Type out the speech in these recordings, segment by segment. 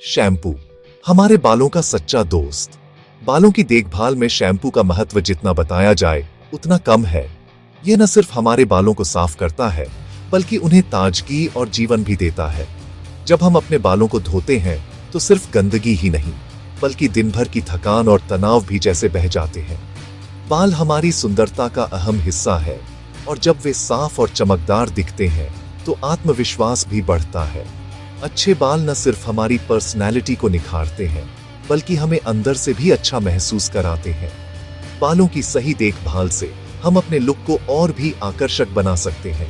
Shampoo हमारे बालों का सच्चा दोस्त। बालों की देखभाल में शैम्पू का महत्व जितना बताया जाए उतना कम है। यह न सिर्फ हमारे बालों को साफ करता है बल्कि उन्हें ताजगी और जीवन भी देता है। जब हम अपने बालों को धोते हैं तो सिर्फ गंदगी ही नहीं बल्कि दिन भर की थकान और तनाव भी जैसे बह जाते हैं। बाल हमारी सुंदरता का अहम हिस्सा है और जब वे साफ और चमकदार दिखते हैं तो आत्मविश्वास भी बढ़ता है। अच्छे बाल न सिर्फ हमारी पर्सनैलिटी को निखारते हैं बल्कि हमें अंदर से भी अच्छा महसूस कराते हैं। बालों की सही देखभाल से हम अपने लुक को और भी आकर्षक बना सकते हैं।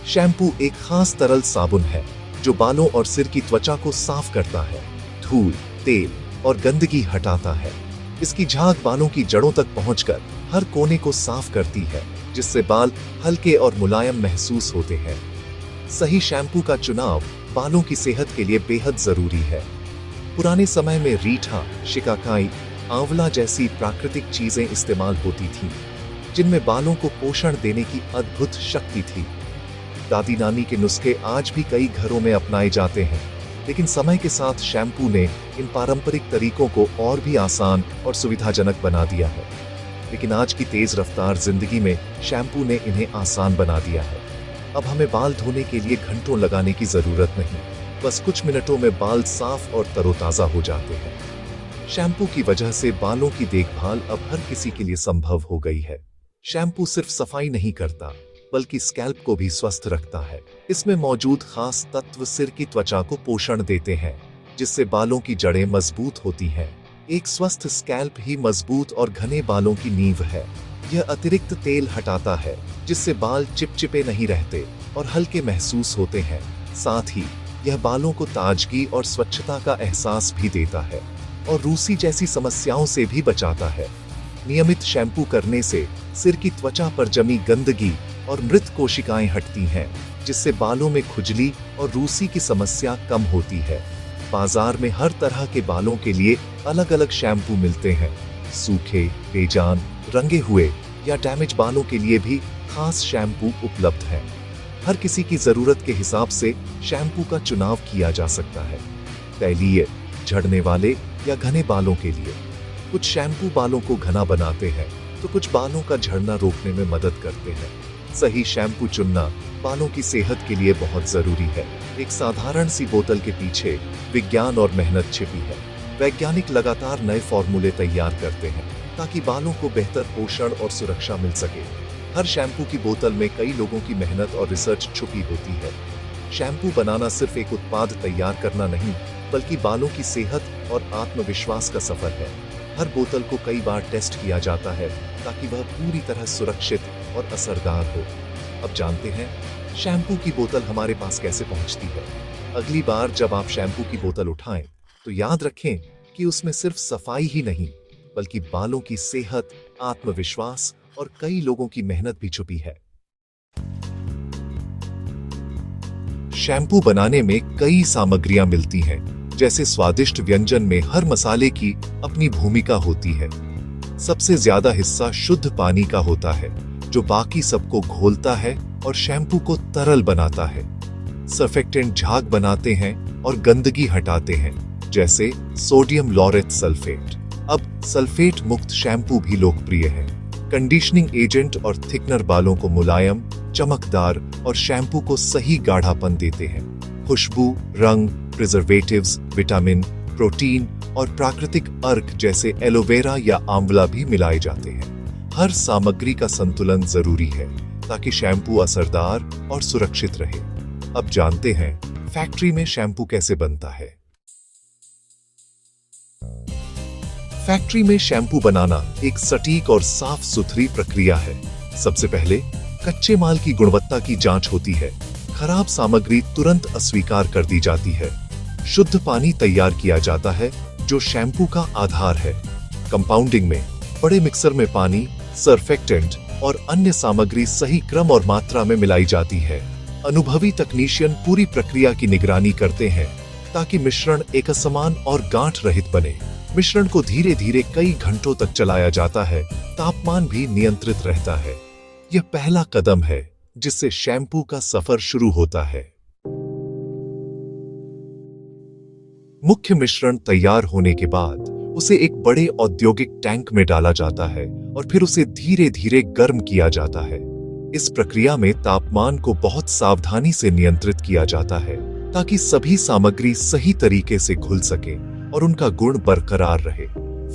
शैम्पू एक खास तरल साबुन है जो बालों और सिर की त्वचा को साफ करता है, धूल, तेल और गंदगी हटाता है। इसकी झाग बालों की जड़ों तक पहुंचकर हर कोने को साफ करती है, जिससे बाल हल्के और मुलायम महसूस होते हैं। सही शैम्पू का चुनाव बालों की सेहत के लिए बेहद जरूरी है। पुराने समय में रीठा, शिकाकाई, आंवला जैसी प्राकृतिक चीजें इस्तेमाल होती थीं, जिनमें बालों को पोषण देने की अद्भुत शक्ति थी। दादी नानी के नुस्खे आज भी कई घरों में अपनाए जाते हैं, लेकिन समय के साथ शैम्पू ने इन पारंपरिक तरीकों को और भी आसान और सुविधाजनक बना दिया है। लेकिन आज की तेज रफ्तार जिंदगी में शैम्पू ने इन्हें आसान बना दिया है। अब हमें बाल धोने के लिए घंटों लगाने की जरूरत नहीं, बस कुछ मिनटों में बाल साफ और तरोताजा हो जाते हैं। शैम्पू की वजह से बालों की देखभाल अब हर किसी के लिए संभव हो गई है। शैम्पू सिर्फ सफाई नहीं करता बल्कि स्कैल्प को भी स्वस्थ रखता है। इसमें मौजूद खास तत्व सिर की त्वचा को पोषण देते हैं, जिससे बालों की जड़ें मजबूत होती हैं। एक स्वस्थ स्कैल्प ही मजबूत और घने बालों की नींव है। यह अतिरिक्त तेल हटाता है, जिससे बाल चिपचिपे नहीं रहते और हल्के महसूस होते हैं। साथ ही यह बालों को ताजगी और स्वच्छता का एहसास भी देता है और रूसी जैसी समस्याओं से भी बचाता है। नियमित शैम्पू करने से सिर की त्वचा पर जमी गंदगी और मृत कोशिकाएं हटती हैं, जिससे बालों में खुजली और रूसी की समस्या कम होती है। बाजार में हर तरह के बालों के लिए अलग अलग शैम्पू मिलते हैं। सूखे, बेजान, रंगे हुए या डैमेज बालों के लिए भी खास शैम्पू उपलब्ध है। हर किसी की जरूरत के हिसाब से शैम्पू का चुनाव किया जा सकता है। तैलीय, झड़ने वाले या घने बालों के लिए कुछ शैम्पू बालों को घना बनाते हैं तो कुछ बालों का झड़ना रोकने में मदद करते हैं। सही शैम्पू चुनना बालों की सेहत के लिए बहुत जरूरी है। एक साधारण सी बोतल के पीछे विज्ञान और मेहनत छिपी है। वैज्ञानिक लगातार नए फॉर्मूले तैयार करते हैं ताकि बालों को बेहतर पोषण और सुरक्षा मिल सके। हर शैम्पू की बोतल में कई लोगों की मेहनत और रिसर्च छुपी होती है। शैम्पू बनाना सिर्फ एक उत्पाद तैयार करना नहीं बल्कि बालों की सेहत और आत्मविश्वास का सफर है। हर बोतल को कई बार टेस्ट किया जाता है ताकि वह पूरी तरह सुरक्षित और असरदार हो। अब जानते हैं शैम्पू की बोतल हमारे पास कैसे पहुंचती है। अगली बार जब आप शैम्पू की बोतल उठाएं तो याद रखें कि उसमें सिर्फ सफाई ही नहीं बल्कि बालों की सेहत, आत्मविश्वास और कई लोगों की मेहनत भी छुपी है। शैम्पू बनाने में कई सामग्रियां मिलती हैं, जैसे स्वादिष्ट व्यंजन में हर मसाले की अपनी भूमिका होती है। सबसे ज्यादा हिस्सा शुद्ध पानी का होता है, जो बाकी सबको घोलता है और शैम्पू को तरल बनाता है। सर्फेक्टेंट झाग बनाते हैं और गंदगी हटाते हैं, जैसे सोडियम लॉरेट सल्फेट। अब सल्फेट मुक्त शैम्पू भी लोकप्रिय है। कंडीशनिंग एजेंट और थिकनर बालों को मुलायम, चमकदार और शैम्पू को सही गाढ़ापन देते हैं। खुशबू, रंग, प्रिजर्वेटिव्स, विटामिन, प्रोटीन और प्राकृतिक अर्क जैसे एलोवेरा या आंवला भी मिलाए जाते हैं। हर सामग्री का संतुलन जरूरी है ताकि शैम्पू असरदार और सुरक्षित रहे। अब जानते हैं फैक्ट्री में शैम्पू कैसे बनता है। फैक्ट्री में शैम्पू बनाना एक सटीक और साफ सुथरी प्रक्रिया है। सबसे पहले कच्चे माल की गुणवत्ता की जांच होती है। खराब सामग्री तुरंत अस्वीकार कर दी जाती है। शुद्ध पानी तैयार किया जाता है जो शैम्पू का आधार है। कंपाउंडिंग में बड़े मिक्सर में पानी, सर्फेक्टेंट और अन्य सामग्री सही क्रम और मात्रा में मिलाई जाती है। अनुभवी तकनीशियन पूरी प्रक्रिया की निगरानी करते हैं ताकि मिश्रण एक समान और गांठ रहित बने। मिश्रण को धीरे धीरे कई घंटों तक चलाया जाता है। तापमान भी नियंत्रित रहता है। यह पहला कदम है जिससे शैम्पू का सफर शुरू होता है। मुख्य मिश्रण तैयार होने के बाद उसे एक बड़े औद्योगिक टैंक में डाला जाता है और फिर उसे धीरे धीरे गर्म किया जाता है। इस प्रक्रिया में तापमान को बहुत सावधानी से नियंत्रित किया जाता है ताकि सभी सामग्री सही तरीके से घुल सके और उनका गुण बरकरार रहे।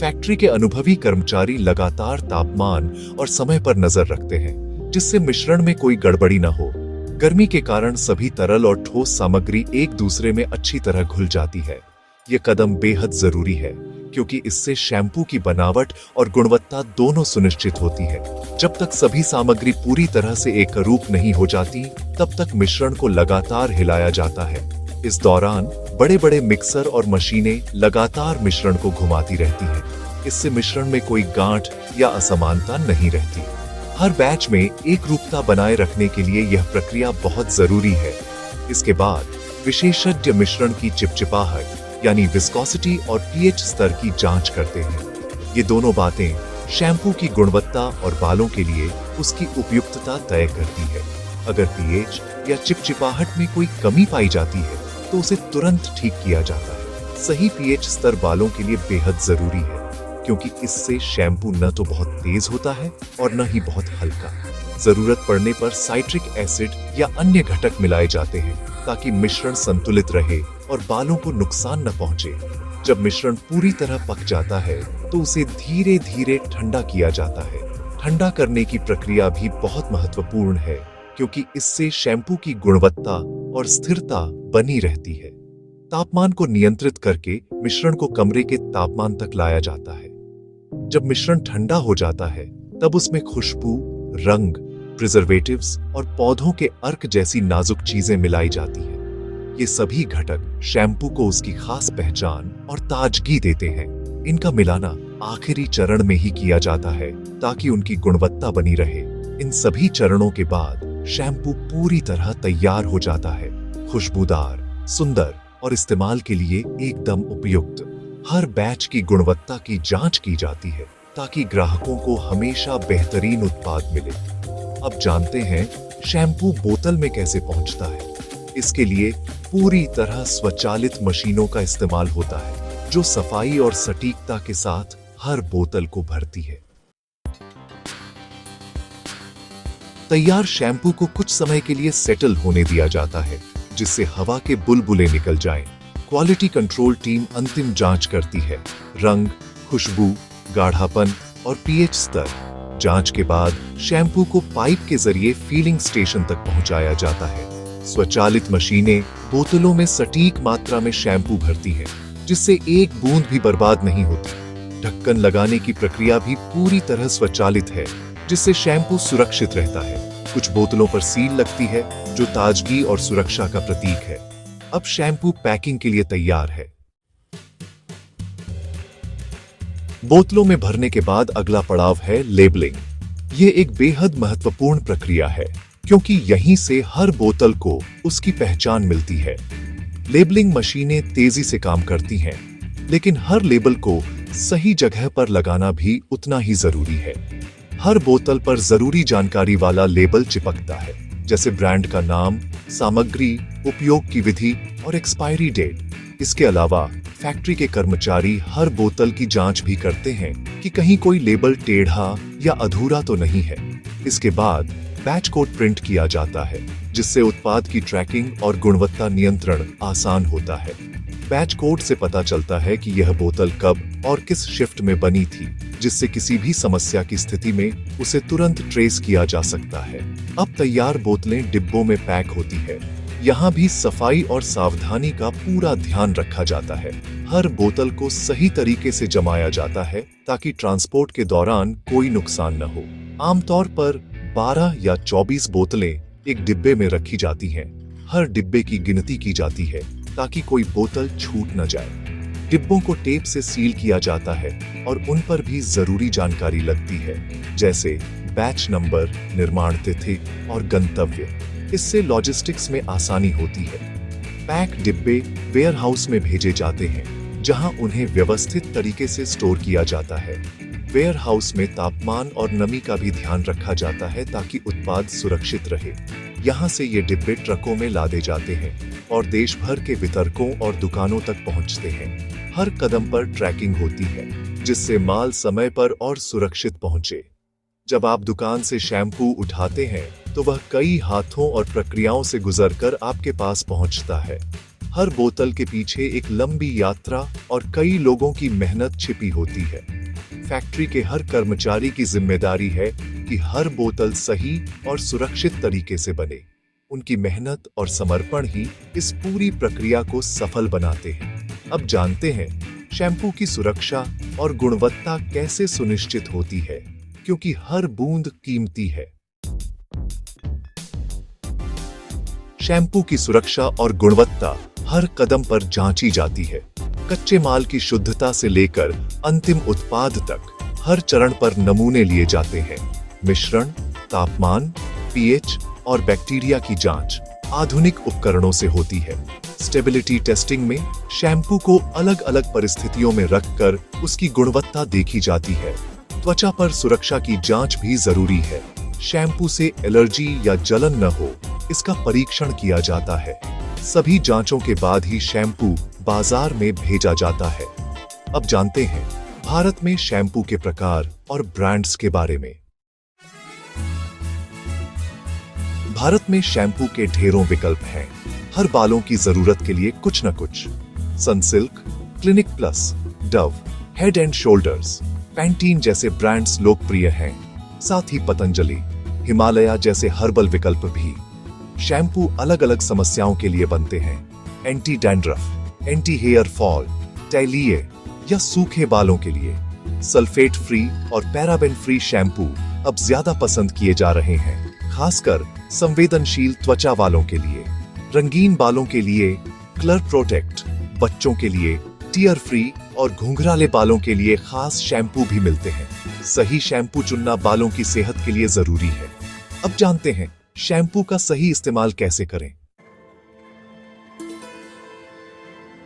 फैक्ट्री के अनुभवी कर्मचारी लगातार तापमान और समय पर नजर रखते हैं जिससे मिश्रण में कोई गड़बड़ी न हो। गर्मी के कारण सभी तरल और ठोस सामग्री एक दूसरे में अच्छी तरह घुल जाती है। यह कदम बेहद जरूरी है क्योंकि इससे शैम्पू की बनावट और गुणवत्ता दोनों सुनिश्चित होती है। जब तक सभी सामग्री पूरी तरह से एकरूप नहीं हो जाती, तब तक मिश्रण को लगातार हिलाया जाता है। इस दौरान बड़े बड़े मिक्सर और मशीनें लगातार मिश्रण को घुमाती रहती हैं। इससे मिश्रण में कोई गांठ या असमानता नहीं रहती। हर बैच में एक रूपता बनाए रखने के लिए यह प्रक्रिया बहुत जरूरी है। इसके बाद विशेषज्ञ मिश्रण की चिपचिपाहट यानी विस्कोसिटी और पीएच स्तर की जांच करते हैं। ये दोनों बातें शैम्पू की गुणवत्ता और बालों के लिए उसकी उपयुक्तता तय करती है। अगर पीएच या चिपचिपाहट में कोई कमी पाई जाती है तो उसे तुरंत ठीक किया जाता है। सही पीएच स्तर बालों के लिए बेहद जरूरी है क्योंकि इससे शैम्पू न तो बहुत तेज होता है और न ही बहुत हल्का। जरूरत पड़ने पर साइट्रिक एसिड या अन्य घटक मिलाए जाते हैं ताकि मिश्रण संतुलित रहे और बालों को नुकसान न पहुंचे। जब मिश्रण पूरी तरह पक जाता है तो उसे धीरे धीरे ठंडा किया जाता है। ठंडा करने की प्रक्रिया भी बहुत महत्वपूर्ण है क्योंकि इससे शैम्पू की गुणवत्ता और स्थिरता बनी रहती है। तापमान को नियंत्रित करके मिश्रण को कमरे के तापमान तक लाया जाता है। जब मिश्रण ठंडा हो जाता है तब उसमें खुशबू, रंग, प्रिजर्वेटिव्स और पौधों के अर्क जैसी नाजुक चीजें मिलाई जाती हैं। ये सभी घटक शैम्पू को उसकी खास पहचान और ताजगी देते हैं। इनका मिलाना आखिरी चरण में ही किया जाता है ताकि उनकी गुणवत्ता बनी रहे। इन सभी चरणों के बाद शैम्पू पूरी तरह तैयार हो जाता है, खुशबूदार, सुंदर और इस्तेमाल के लिए एकदम उपयुक्त। हर बैच की गुणवत्ता की जांच की जाती है ताकि ग्राहकों को हमेशा बेहतरीन उत्पाद मिले। अब जानते हैं शैम्पू बोतल में कैसे पहुंचता है। इसके लिए पूरी तरह स्वचालित मशीनों का इस्तेमाल होता है जो सफाई और सटीकता के साथ हर बोतल को भरती है। तैयार शैम्पू को कुछ समय के लिए सेटल होने दिया जाता है जिससे हवा के बुलबुले निकल जाएं। क्वालिटी कंट्रोल टीम अंतिम जांच करती है, रंग, खुशबू, गाढ़ापन और पीएच स्तर। जांच के बाद शैम्पू को पाइप के जरिए फीलिंग स्टेशन तक पहुंचाया जाता है। स्वचालित मशीनें बोतलों में सटीक मात्रा में शैम्पू भरती हैं जिससे एक बूंद भी बर्बाद नहीं होती। ढक्कन लगाने की प्रक्रिया भी पूरी तरह स्वचालित है जिससे शैम्पू सुरक्षित रहता है। कुछ बोतलों पर सील लगती है जो ताजगी और सुरक्षा का प्रतीक है। अब शैम्पू पैकिंग के लिए तैयार है। बोतलों में भरने के बाद अगला पड़ाव है लेबलिंग। ये एक बेहद महत्वपूर्ण प्रक्रिया है क्योंकि यहीं से हर बोतल को उसकी पहचान मिलती है। लेबलिंग मशीनें तेजी से काम करती हैं, लेकिन हर लेबल को सही जगह पर लगाना भी उतना ही जरूरी है। हर बोतल पर जरूरी जानकारी वाला लेबल चिपकता है, जैसे ब्रांड का नाम, सामग्री, उपयोग की विधि और एक्सपायरी डेट। इसके अलावा फैक्ट्री के कर्मचारी हर बोतल की जांच भी करते हैं कि कहीं कोई लेबल टेढ़ा या अधूरा तो नहीं है। इसके बाद बैच कोड प्रिंट किया जाता है जिससे उत्पाद की ट्रैकिंग और गुणवत्ता नियंत्रण आसान होता है। बैच कोड से पता चलता है कि यह बोतल कब और किस शिफ्ट में बनी थी, जिससे किसी भी समस्या की स्थिति में उसे तुरंत ट्रेस किया जा सकता है। अब तैयार बोतलें डिब्बों में पैक होती है। यहाँ भी सफाई और सावधानी का पूरा ध्यान रखा जाता है। हर बोतल को सही तरीके से जमाया जाता है ताकि ट्रांसपोर्ट के दौरान कोई नुकसान न हो। आमतौर पर 12 या 24 बोतलें एक डिब्बे में रखी जाती हैं। हर डिब्बे की गिनती की जाती है ताकि कोई बोतल छूट न जाए। डिब्बों को टेप से सील किया जाता है और उन पर भी जरूरी जानकारी लगती है, जैसे बैच नंबर, निर्माण तिथि और गंतव्य। इससे लॉजिस्टिक्स में आसानी होती है। पैक डिब्बे वेयरहाउस में भेजे जाते हैं जहां उन्हें व्यवस्थित तरीके से स्टोर किया जाता है। वेयरहाउस में तापमान और नमी का भी ध्यान रखा जाता है ताकि उत्पाद सुरक्षित रहे। यहाँ से ये डिब्बे ट्रकों में लादे जाते हैं और देश भर के वितरकों और दुकानों तक पहुँचते हैं। हर कदम पर ट्रैकिंग होती है जिससे माल समय पर और सुरक्षित पहुँचे। जब आप दुकान से शैम्पू उठाते हैं तो वह कई हाथों और प्रक्रियाओं से गुजरकर आपके पास पहुँचता है। हर बोतल के पीछे एक लंबी यात्रा और कई लोगों की मेहनत छिपी होती है। फैक्ट्री के हर कर्मचारी की जिम्मेदारी है कि हर बोतल सही और सुरक्षित तरीके से बने। उनकी मेहनत और समर्पण ही इस पूरी प्रक्रिया को सफल बनाते हैं। अब जानते हैं शैम्पू की सुरक्षा और गुणवत्ता कैसे सुनिश्चित होती है, क्योंकि हर बूंद कीमती है। शैम्पू की सुरक्षा और गुणवत्ता हर कदम पर जांची जाती है। कच्चे माल की शुद्धता से लेकर अंतिम उत्पाद तक हर चरण पर नमूने लिए जाते हैं। मिश्रण, तापमान, पीएच और बैक्टीरिया की जांच आधुनिक उपकरणों से होती है। स्टेबिलिटी टेस्टिंग में शैम्पू को अलग अलग परिस्थितियों में रखकर उसकी गुणवत्ता देखी जाती है। त्वचा पर सुरक्षा की जांच भी जरूरी है। शैम्पू से एलर्जी या जलन न हो, इसका परीक्षण किया जाता है। सभी जांचों के बाद ही शैम्पू बाजार में भेजा जाता है। अब जानते हैं भारत में शैम्पू के प्रकार और ब्रांड्स के बारे में। भारत में शैम्पू के ढेरों विकल्प हैं। हर बालों की जरूरत के लिए कुछ न कुछ। Sunsilk, clinic plus, Dove, head and shoulders, Pantene जैसे ब्रांड्स लोकप्रिय हैं। साथ ही पतंजलि, हिमालय जैसे हर्बल विकल्प भी। शैम्पू अलग अलग समस्याओं के लिए बनते हैं। Anti dandruff, anti hair fall, तैलीय या सूखे बालों के लिए। सल्फेट फ्री और पैराबेन फ्री शैम्पू अब ज्यादा पसंद किए जा रहे हैं, खासकर संवेदनशील त्वचा वालों के लिए। रंगीन बालों के लिए कलर प्रोटेक्ट, बच्चों के लिए टीयर फ्री और घुंघराले बालों के लिए खास शैम्पू भी मिलते हैं। सही शैम्पू चुनना बालों की सेहत के लिए जरूरी है। अब जानते हैं शैम्पू का सही इस्तेमाल कैसे करें।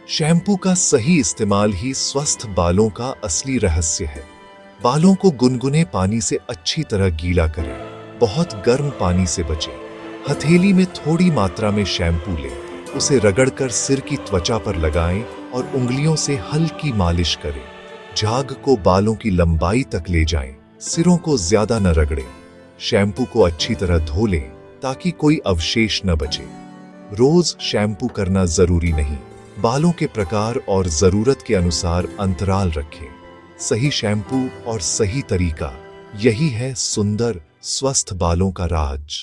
शैम्पू का सही इस्तेमाल ही स्वस्थ बालों का असली रहस्य है। बालों को गुनगुने पानी से अच्छी तरह गीला करें। बहुत गर्म पानी से बचें। हथेली में थोड़ी मात्रा में शैम्पू लें, उसे रगड़कर सिर की त्वचा पर लगाएं और उंगलियों से हल्की मालिश करें। झाग को बालों की लंबाई तक ले जाएं, सिरों को ज्यादा न रगड़ें। शैम्पू को अच्छी तरह धो लें ताकि कोई अवशेष न बचे। रोज शैम्पू करना जरूरी नहीं। बालों के प्रकार और जरूरत के अनुसार अंतराल रखें। सही शैम्पू और सही तरीका, यही है सुंदर स्वस्थ बालों का राज।